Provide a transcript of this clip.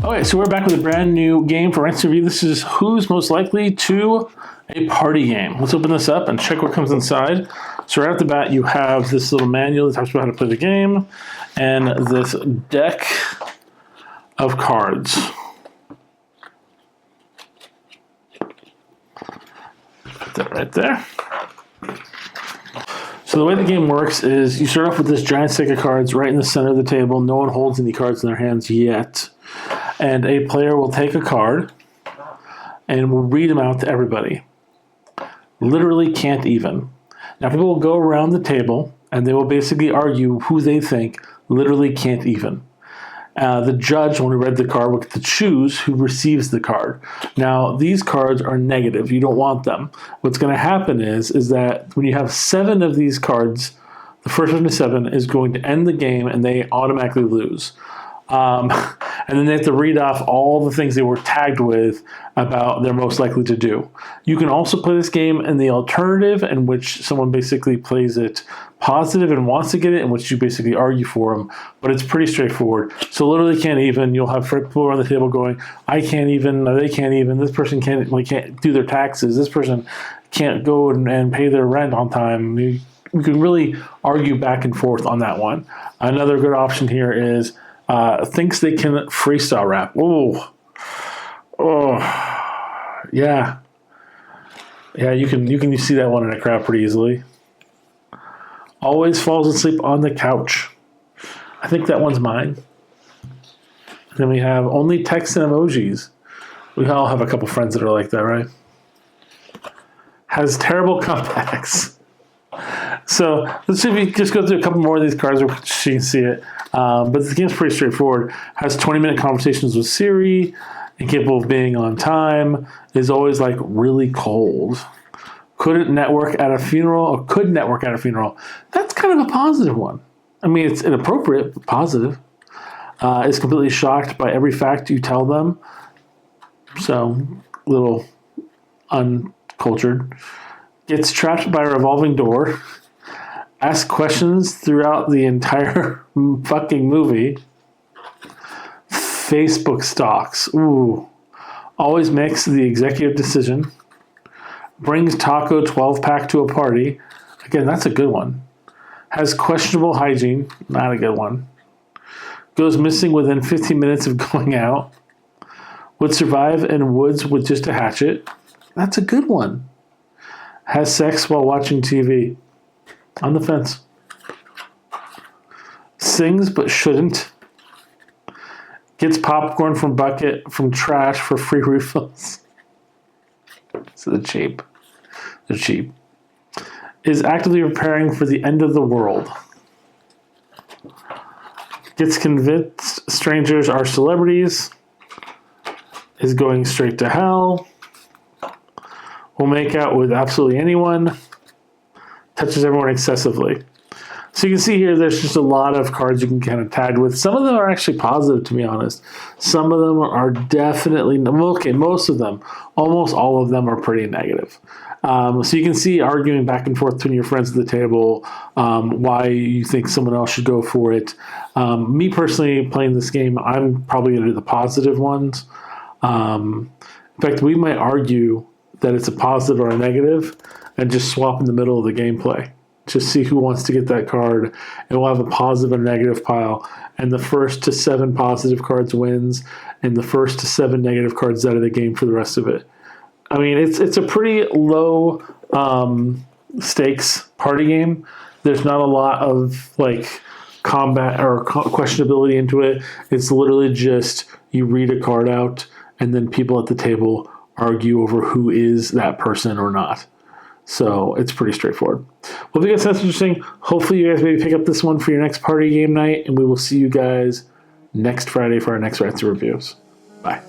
Okay, so we're back with a brand new game for Rants Review. This is Who's Most Likely to a Party Game. Let's open this up and check what comes inside. So right off the bat, you have this little manual that talks about how to play the game, and this deck of cards. Put that right there. So the way the game works is you start off with this giant stack of cards right in the center of the table. No one holds any cards in their hands yet. And a player will take a card and will read them out to everybody. Literally can't even. Now people will go around the table and they will basically argue who they think literally can't even. The judge, when we read the card, will get to choose who receives the card. Now, these cards are negative. You don't want them. What's going to happen is that when you have 7 of these cards, the first one to 7 is going to end the game and they automatically lose. And then they have to read off all the things they were tagged with about they're most likely to do. You can also play this game in the alternative, in which someone basically plays it positive and wants to get it, in which you basically argue for them. But it's pretty straightforward. So literally can't even. You'll have people around the table going, I can't even, they can't even, this person can't do their taxes, this person can't go and pay their rent on time. You can really argue back and forth on that one. Another good option here is thinks they can freestyle rap. Yeah. You can see that one in a crowd pretty easily. Always falls asleep on the couch. I think that one's mine. Then we have only text and emojis. We all have a couple friends that are like that, right? Has terrible comebacks. So let's see if we just go through a couple more of these cards so you can see it. But the game's pretty straightforward. Has 20-minute conversations with Siri, incapable of being on time, is always like really cold. Could network at a funeral. That's kind of a positive one. I mean, it's inappropriate, but positive. Is completely shocked by every fact you tell them. So, little uncultured. Gets trapped by a revolving door. Asks questions throughout the entire fucking movie. Facebook stalks. Ooh. Always makes the executive decision. Brings taco 12-pack to a party. Again, that's a good one. Has questionable hygiene. Not a good one. Goes missing within 15 minutes of going out. Would survive in woods with just a hatchet. That's a good one. Has sex while watching TV. On the fence. Sings but shouldn't. Gets popcorn from bucket from trash for free refills. So they're cheap. Is actively preparing for the end of the world. Gets convinced strangers are celebrities. Is going straight to hell. Will make out with absolutely anyone. Touches everyone excessively. So you can see here there's just a lot of cards you can kind of tag with. Some of them are actually positive, to be honest. Some of them are definitely, okay, most of them, almost all of them are pretty negative. So you can see arguing back and forth between your friends at the table, why you think someone else should go for it. Me personally, playing this game, I'm probably going to do the positive ones. In fact, we might argue that it's a positive or a negative and just swap in the middle of the gameplay. Just see who wants to get that card, and we'll have a positive and negative pile. And the first to 7 positive cards wins, and the first to 7 negative cards out of the game for the rest of it. I mean, it's a pretty low stakes party game. There's not a lot of like combat or questionability into it. It's literally just you read a card out, and then people at the table argue over who is that person or not. So it's pretty straightforward. Well, if you guys found this interesting, hopefully you guys maybe pick up this one for your next party game night, and we will see you guys next Friday for our next Rants reviews. Bye.